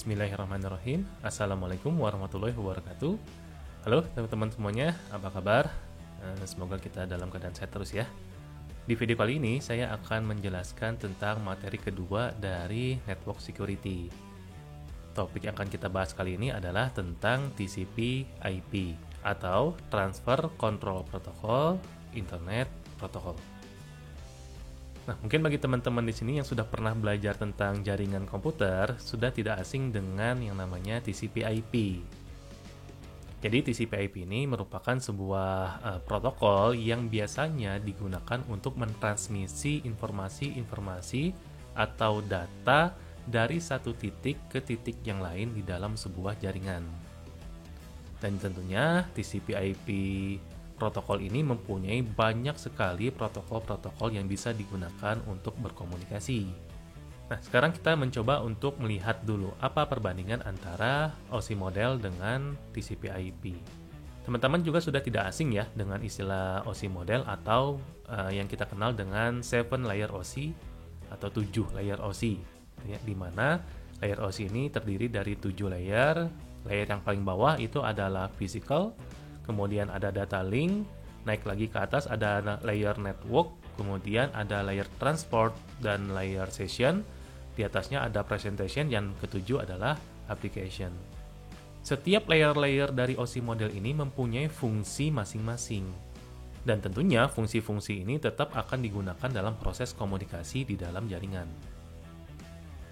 Bismillahirrahmanirrahim. Assalamualaikum warahmatullahi wabarakatuh. Halo teman-teman semuanya, apa kabar? Semoga kita dalam keadaan sehat terus ya. Di video kali ini saya akan menjelaskan tentang materi kedua dari Network Security. Topik yang akan kita bahas kali ini adalah tentang TCP/IP atau Transfer Control Protocol Internet Protocol. Nah, mungkin bagi teman-teman di sini yang sudah pernah belajar tentang jaringan komputer, sudah tidak asing dengan yang namanya TCP/IP. Jadi TCP/IP ini merupakan sebuah protokol yang biasanya digunakan untuk mentransmisi informasi-informasi atau data dari satu titik ke titik yang lain di dalam sebuah jaringan. Dan tentunya TCP/IP protokol ini mempunyai banyak sekali protokol-protokol yang bisa digunakan untuk berkomunikasi. Nah, sekarang kita mencoba untuk melihat dulu apa perbandingan antara OSI model dengan TCP/IP. Teman-teman juga sudah tidak asing ya dengan istilah OSI model atau yang kita kenal dengan 7 layer OSI atau 7 layer OSI, ya, di mana layer OSI ini terdiri dari 7 layer. Layer yang paling bawah itu adalah physical, kemudian ada data link, naik lagi ke atas ada layer network, kemudian ada layer transport dan layer session, di atasnya ada presentation, yang ketujuh adalah application. Setiap layer-layer dari OSI model ini mempunyai fungsi masing-masing, dan tentunya fungsi-fungsi ini tetap akan digunakan dalam proses komunikasi di dalam jaringan.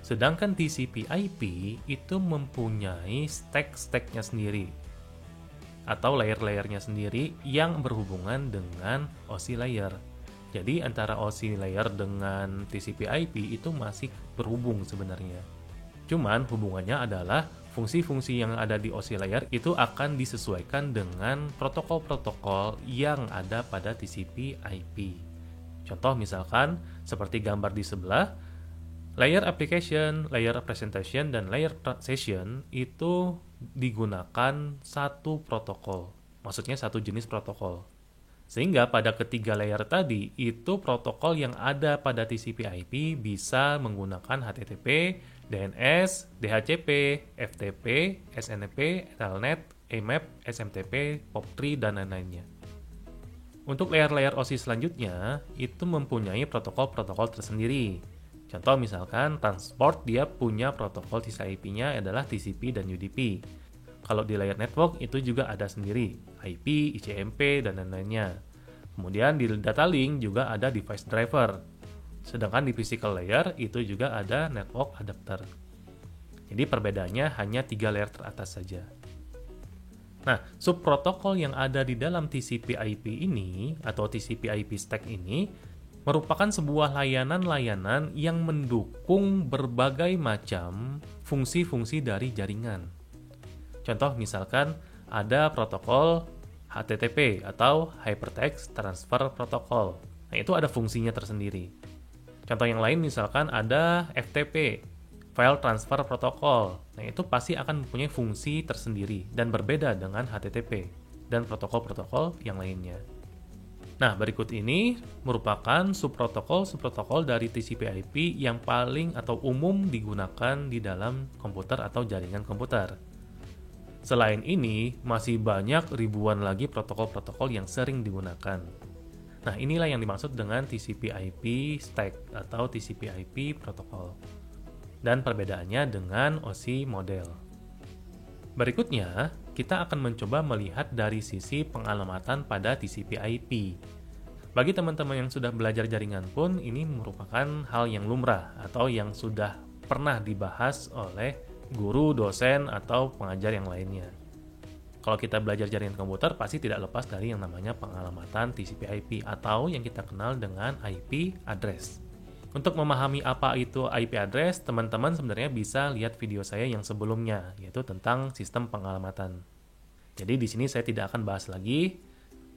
Sedangkan TCP/IP itu mempunyai stack-stacknya sendiri, atau layer-layernya sendiri yang berhubungan dengan OSI layer. Jadi antara OSI layer dengan TCP/IP itu masih berhubung sebenarnya. Cuman hubungannya adalah fungsi-fungsi yang ada di OSI layer itu akan disesuaikan dengan protokol-protokol yang ada pada TCP/IP. Contoh misalkan seperti gambar di sebelah, layer application, layer presentation, dan layer session itu digunakan satu protokol, maksudnya satu jenis protokol. Sehingga pada ketiga layer tadi, itu protokol yang ada pada TCP/IP bisa menggunakan HTTP, DNS, DHCP, FTP, SNMP, Telnet, IMAP, SMTP, POP3, dan lain-lainnya. Untuk layer-layer OSI selanjutnya, itu mempunyai protokol-protokol tersendiri. Contoh misalkan transport, dia punya protokol TCP/IP-nya adalah TCP dan UDP. Kalau di layer network itu juga ada sendiri, IP, ICMP, dan lain-lainnya. Kemudian di data link juga ada device driver. Sedangkan di physical layer itu juga ada network adapter. Jadi perbedaannya hanya 3 layer teratas saja. Nah, subprotokol yang ada di dalam TCP/IP ini atau TCP/IP stack ini merupakan sebuah layanan-layanan yang mendukung berbagai macam fungsi-fungsi dari jaringan. Contoh misalkan ada protokol HTTP atau Hypertext Transfer Protocol. Nah, itu ada fungsinya tersendiri. Contoh yang lain misalkan ada FTP, File Transfer Protocol. Nah, itu pasti akan mempunyai fungsi tersendiri dan berbeda dengan HTTP dan protokol-protokol yang lainnya. Nah, berikut ini merupakan subprotokol dari TCP/IP yang paling atau umum digunakan di dalam komputer atau jaringan komputer. Selain ini, masih banyak ribuan lagi protokol-protokol yang sering digunakan. Nah, inilah yang dimaksud dengan TCP/IP stack atau TCP/IP protokol. Dan perbedaannya dengan OSI model. Berikutnya, kita akan mencoba melihat dari sisi pengalamatan pada TCP/IP. Bagi teman-teman yang sudah belajar jaringan pun, ini merupakan hal yang lumrah atau yang sudah pernah dibahas oleh guru, dosen, atau pengajar yang lainnya. Kalau kita belajar jaringan komputer, pasti tidak lepas dari yang namanya pengalamatan TCP/IP atau yang kita kenal dengan IP address. Untuk memahami apa itu IP address, teman-teman sebenarnya bisa lihat video saya yang sebelumnya, yaitu tentang sistem pengalamatan. Jadi di sini saya tidak akan bahas lagi,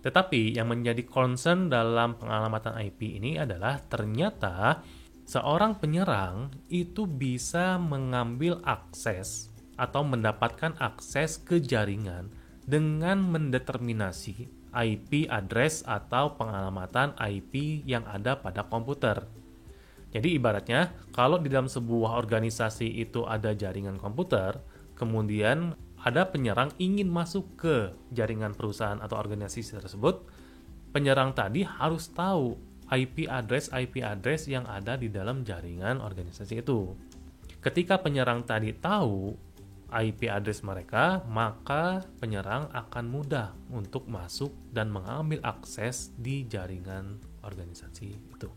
tetapi yang menjadi concern dalam pengalamatan IP ini adalah ternyata seorang penyerang itu bisa mengambil akses atau mendapatkan akses ke jaringan dengan mendeterminasi IP address atau pengalamatan IP yang ada pada komputer. Jadi ibaratnya, kalau di dalam sebuah organisasi itu ada jaringan komputer, kemudian ada penyerang ingin masuk ke jaringan perusahaan atau organisasi tersebut, penyerang tadi harus tahu IP address yang ada di dalam jaringan organisasi itu. Ketika penyerang tadi tahu IP address mereka, maka penyerang akan mudah untuk masuk dan mengambil akses di jaringan organisasi itu.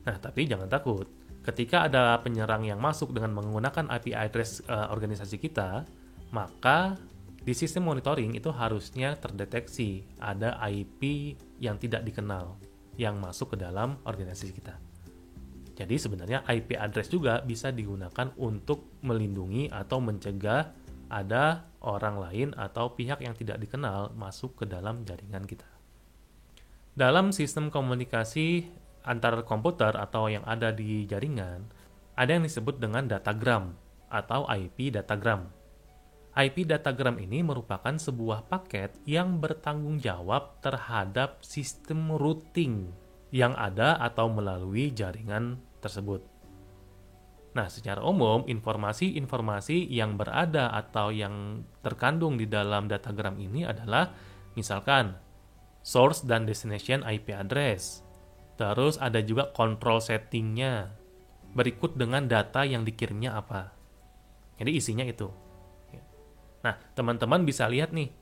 Nah, tapi jangan takut. Ketika ada penyerang yang masuk dengan menggunakan IP address organisasi kita, maka di sistem monitoring itu harusnya terdeteksi ada IP yang tidak dikenal yang masuk ke dalam organisasi kita. Jadi sebenarnya IP address juga bisa digunakan untuk melindungi atau mencegah ada orang lain atau pihak yang tidak dikenal masuk ke dalam jaringan kita. Dalam sistem komunikasi antar komputer atau yang ada di jaringan, ada yang disebut dengan datagram atau IP datagram. IP datagram ini merupakan sebuah paket yang bertanggung jawab terhadap sistem routing yang ada atau melalui jaringan tersebut. Nah, secara umum, informasi-informasi yang berada atau yang terkandung di dalam datagram ini adalah misalkan source dan destination IP address. Terus ada juga control settingnya, berikut dengan data yang dikirimnya apa. Jadi isinya itu. Nah, teman-teman bisa lihat nih,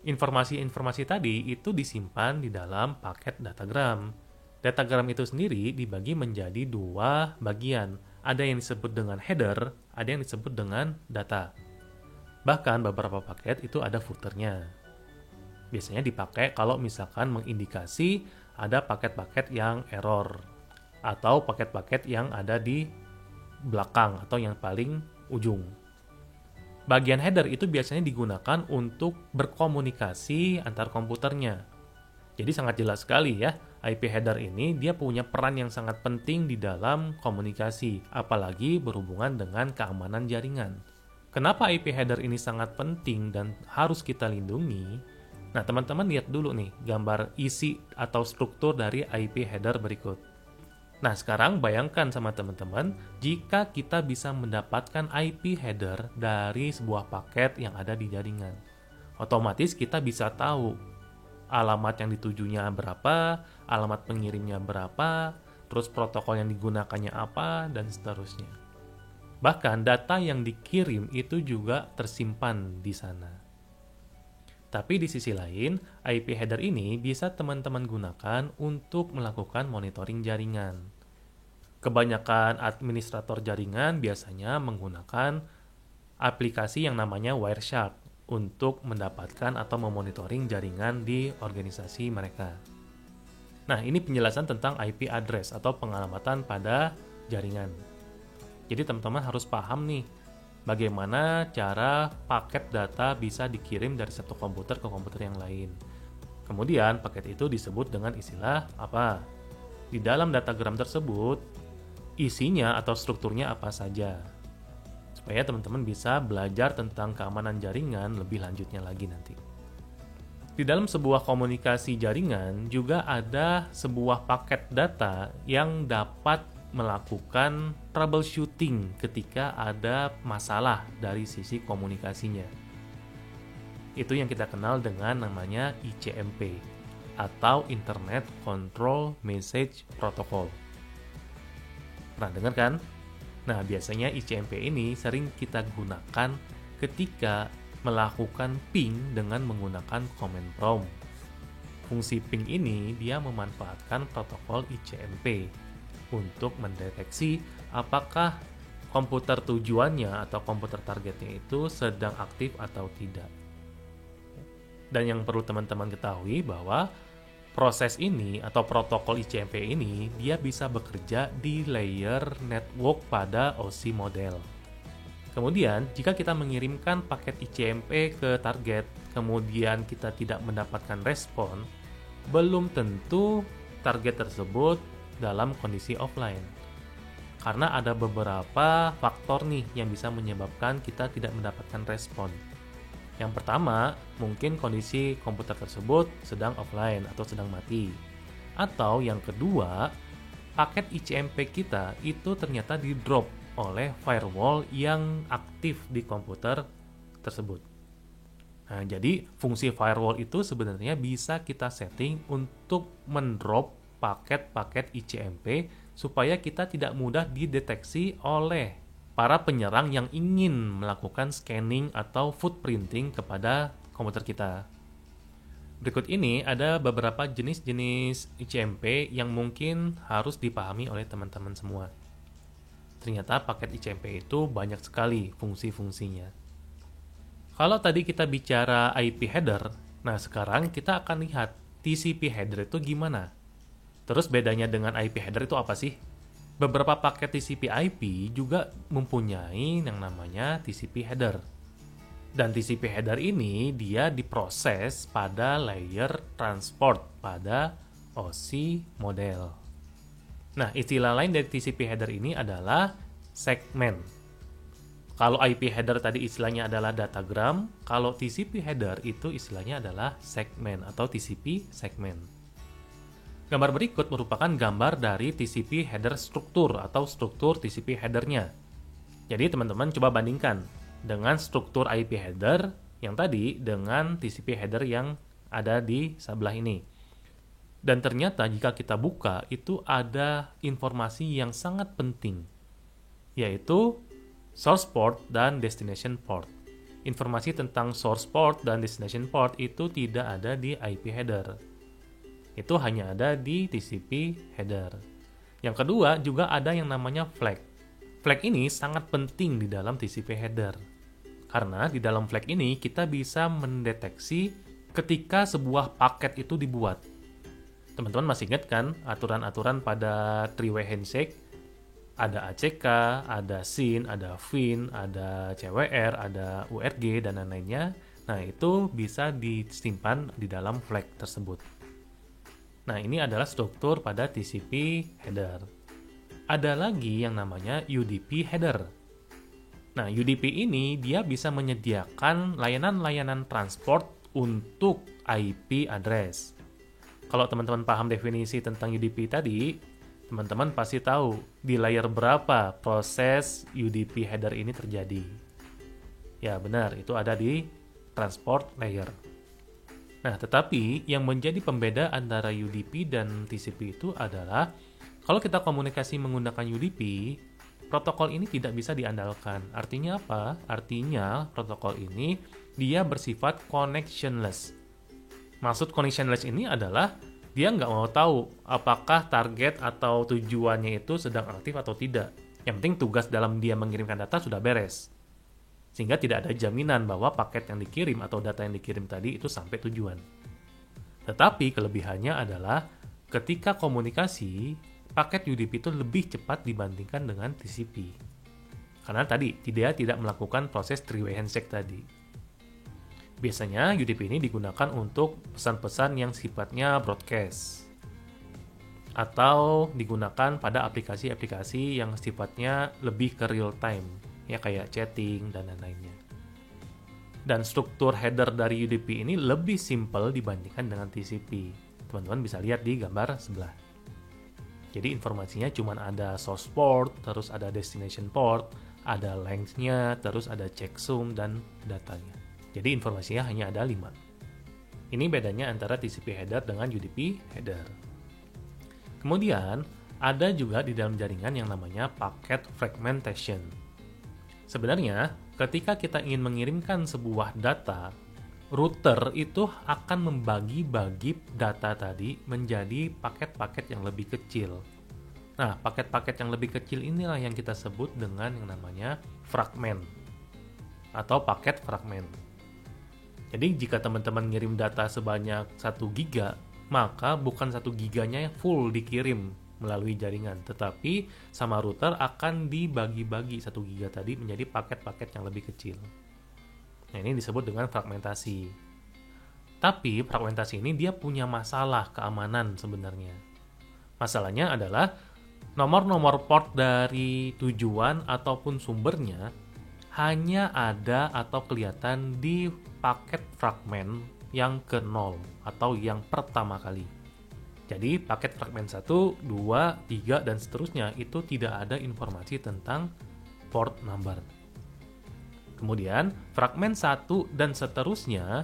informasi-informasi tadi itu disimpan di dalam paket datagram. Datagram itu sendiri dibagi menjadi dua bagian. Ada yang disebut dengan header, ada yang disebut dengan data. Bahkan beberapa paket itu ada footernya. Biasanya dipakai kalau misalkan mengindikasi ada paket-paket yang error atau paket-paket yang ada di belakang atau yang paling ujung. Bagian header itu biasanya digunakan untuk berkomunikasi antar komputernya. Jadi sangat jelas sekali ya, IP header ini dia punya peran yang sangat penting di dalam komunikasi, apalagi berhubungan dengan keamanan jaringan. Kenapa IP header ini sangat penting dan harus kita lindungi? Nah, teman-teman lihat dulu nih gambar isi atau struktur dari IP header berikut. Nah, sekarang bayangkan sama teman-teman, jika kita bisa mendapatkan IP header dari sebuah paket yang ada di jaringan. Otomatis kita bisa tahu alamat yang ditujunya berapa, alamat pengirimnya berapa, terus protokol yang digunakannya apa, dan seterusnya. Bahkan data yang dikirim itu juga tersimpan di sana. Tapi di sisi lain, IP header ini bisa teman-teman gunakan untuk melakukan monitoring jaringan. Kebanyakan administrator jaringan biasanya menggunakan aplikasi yang namanya Wireshark untuk mendapatkan atau memonitoring jaringan di organisasi mereka. Nah, ini penjelasan tentang IP address atau pengalamatan pada jaringan. Jadi teman-teman harus paham nih, bagaimana cara paket data bisa dikirim dari satu komputer ke komputer yang lain. Kemudian paket itu disebut dengan istilah apa? Di dalam datagram tersebut, isinya atau strukturnya apa saja. Supaya teman-teman bisa belajar tentang keamanan jaringan lebih lanjutnya lagi nanti. Di dalam sebuah komunikasi jaringan juga ada sebuah paket data yang dapat melakukan troubleshooting ketika ada masalah dari sisi komunikasinya. Itu yang kita kenal dengan namanya ICMP atau Internet Control Message Protocol. Pernah dengar kan? Nah, biasanya ICMP ini sering kita gunakan ketika melakukan ping dengan menggunakan command prompt. Fungsi ping ini dia memanfaatkan protokol ICMP untuk mendeteksi apakah komputer tujuannya atau komputer targetnya itu sedang aktif atau tidak. Dan yang perlu teman-teman ketahui bahwa proses ini atau protokol ICMP ini dia bisa bekerja di layer network pada OSI model. Kemudian, jika kita mengirimkan paket ICMP ke target, kemudian kita tidak mendapatkan respon, belum tentu target tersebut dalam kondisi offline. Karena ada beberapa faktor nih yang bisa menyebabkan kita tidak mendapatkan respon. Yang pertama, mungkin kondisi komputer tersebut sedang offline atau sedang mati. Atau yang kedua, paket ICMP kita itu ternyata di-drop oleh firewall yang aktif di komputer tersebut. Nah, jadi fungsi firewall itu sebenarnya bisa kita setting untuk mendrop paket-paket ICMP supaya kita tidak mudah dideteksi oleh para penyerang yang ingin melakukan scanning atau footprinting kepada komputer kita. Berikut ini ada beberapa jenis-jenis ICMP yang mungkin harus dipahami oleh teman-teman semua. Ternyata paket ICMP itu banyak sekali fungsi-fungsinya. Kalau tadi kita bicara IP header, nah sekarang kita akan lihat TCP header itu gimana. Terus bedanya dengan IP header itu apa sih? Beberapa paket TCP IP juga mempunyai yang namanya TCP header. Dan TCP header ini dia diproses pada layer transport pada OSI model. Nah, istilah lain dari TCP header ini adalah segmen. Kalau IP header tadi istilahnya adalah datagram, kalau TCP header itu istilahnya adalah segmen atau TCP segmen. Gambar berikut merupakan gambar dari TCP header struktur atau struktur TCP headernya. Jadi teman-teman coba bandingkan dengan struktur IP header yang tadi dengan TCP header yang ada di sebelah ini. Dan ternyata jika kita buka itu ada informasi yang sangat penting, yaitu source port dan destination port. Informasi tentang source port dan destination port itu tidak ada di IP header. Itu hanya ada di TCP header. Yang kedua juga ada yang namanya flag. Flag ini sangat penting di dalam TCP header. Karena di dalam flag ini kita bisa mendeteksi ketika sebuah paket itu dibuat. Teman-teman masih ingat kan aturan-aturan pada three-way handshake? Ada ACK, ada SYN, ada FIN, ada CWR, ada URG, dan lain-lainnya. Nah, itu bisa disimpan di dalam flag tersebut. Nah, ini adalah struktur pada TCP header. Ada lagi yang namanya UDP header. Nah, UDP ini dia bisa menyediakan layanan-layanan transport untuk IP address. Kalau teman-teman paham definisi tentang UDP tadi, teman-teman pasti tahu di layer berapa proses UDP header ini terjadi. Ya, benar, itu ada di transport layer. Nah, tetapi yang menjadi pembeda antara UDP dan TCP itu adalah kalau kita komunikasi menggunakan UDP, protokol ini tidak bisa diandalkan. Artinya apa? Artinya protokol ini dia bersifat connectionless. Maksud connectionless ini adalah dia nggak mau tahu apakah target atau tujuannya itu sedang aktif atau tidak. Yang penting tugas dalam dia mengirimkan data sudah beres. Sehingga tidak ada jaminan bahwa paket yang dikirim atau data yang dikirim tadi itu sampai tujuan. Tetapi kelebihannya adalah ketika komunikasi, paket UDP itu lebih cepat dibandingkan dengan TCP. Karena tadi dia tidak melakukan proses three-way handshake tadi. Biasanya UDP ini digunakan untuk pesan-pesan yang sifatnya broadcast. Atau digunakan pada aplikasi-aplikasi yang sifatnya lebih ke real time. Ya kayak chatting dan lain-lainnya. Dan struktur header dari UDP ini lebih simple dibandingkan dengan TCP. Teman-teman bisa lihat di gambar sebelah. Jadi informasinya cuma ada source port, terus ada destination port, ada length-nya, terus ada checksum dan datanya. Jadi informasinya hanya ada 5. Ini bedanya antara TCP header dengan UDP header. Kemudian ada juga di dalam jaringan yang namanya packet fragmentation. Sebenarnya, ketika kita ingin mengirimkan sebuah data, router itu akan membagi-bagi data tadi menjadi paket-paket yang lebih kecil. Nah, paket-paket yang lebih kecil inilah yang kita sebut dengan yang namanya fragment atau paket fragment. Jadi, jika teman-teman ngirim data sebanyak 1 giga, maka bukan 1 giganya full dikirim melalui jaringan, tetapi sama router akan dibagi-bagi 1 giga tadi menjadi paket-paket yang lebih kecil. Nah, ini disebut dengan fragmentasi. Tapi fragmentasi ini dia punya masalah keamanan sebenarnya. Masalahnya adalah nomor-nomor port dari tujuan ataupun sumbernya hanya ada atau kelihatan di paket fragment yang ke 0 atau yang pertama kali. Jadi paket fragmen 1, 2, 3, dan seterusnya itu tidak ada informasi tentang port number. Kemudian fragmen 1 dan seterusnya,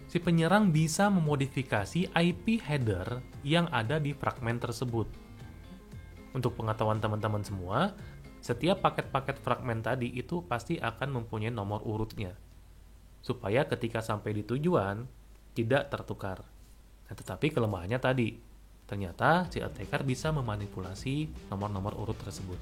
si penyerang bisa memodifikasi IP header yang ada di fragmen tersebut. Untuk pengetahuan teman-teman semua, setiap paket-paket fragmen tadi itu pasti akan mempunyai nomor urutnya, supaya ketika sampai di tujuan tidak tertukar. Nah, tetapi kelemahannya tadi, ternyata si attacker bisa memanipulasi nomor-nomor urut tersebut.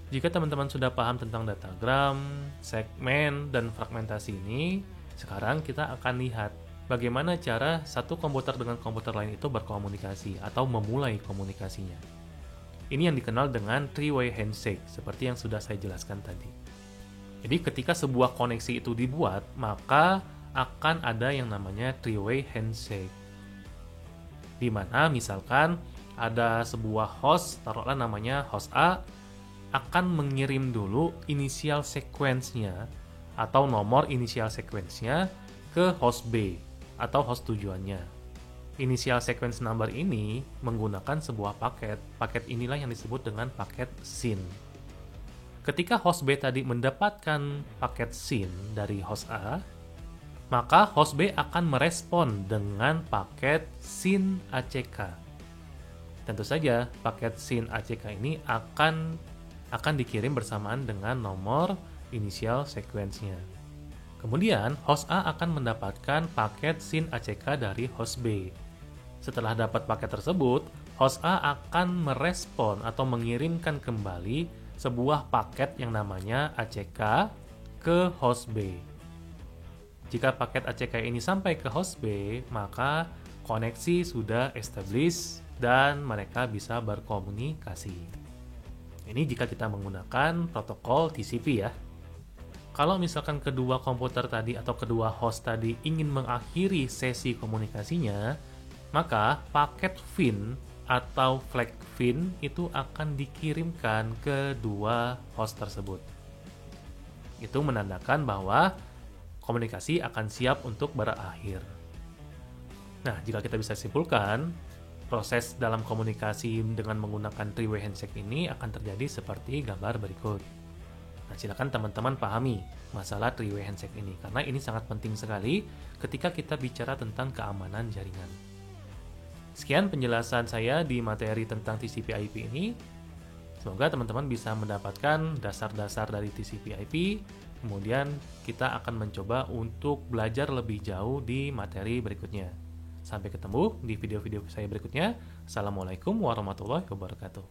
Jika teman-teman sudah paham tentang datagram, segmen, dan fragmentasi ini, sekarang kita akan lihat bagaimana cara satu komputer dengan komputer lain itu berkomunikasi atau memulai komunikasinya. Ini yang dikenal dengan three-way handshake, seperti yang sudah saya jelaskan tadi. Jadi ketika sebuah koneksi itu dibuat, maka akan ada yang namanya three-way handshake. Di mana misalkan ada sebuah host, taruhlah namanya host A, akan mengirim dulu inisial sequence-nya atau nomor inisial sequence-nya ke host B atau host tujuannya. Inisial sequence number ini menggunakan sebuah paket. Paket inilah yang disebut dengan paket SYN. Ketika host B tadi mendapatkan paket SYN dari host A, maka host B akan merespon dengan paket SYN ACK. Tentu saja paket SYN ACK ini akan dikirim bersamaan dengan nomor inisial sequence-nya. Kemudian host A akan mendapatkan paket SYN ACK dari host B. Setelah dapat paket tersebut, host A akan merespon atau mengirimkan kembali sebuah paket yang namanya ACK ke host B. Jika paket ACK ini sampai ke host B, maka koneksi sudah established dan mereka bisa berkomunikasi. Ini jika kita menggunakan protokol TCP ya. Kalau misalkan kedua komputer tadi atau kedua host tadi ingin mengakhiri sesi komunikasinya, maka paket FIN atau flag FIN itu akan dikirimkan ke dua host tersebut. Itu menandakan bahwa komunikasi akan siap untuk berakhir. Nah, jika kita bisa simpulkan, proses dalam komunikasi dengan menggunakan three-way handshake ini akan terjadi seperti gambar berikut. Nah, silakan teman-teman pahami masalah three-way handshake ini, karena ini sangat penting sekali ketika kita bicara tentang keamanan jaringan. Sekian penjelasan saya di materi tentang TCP/IP ini. Semoga teman-teman bisa mendapatkan dasar-dasar dari TCP/IP, kemudian kita akan mencoba untuk belajar lebih jauh di materi berikutnya. Sampai ketemu di video-video saya berikutnya. Assalamualaikum warahmatullahi wabarakatuh.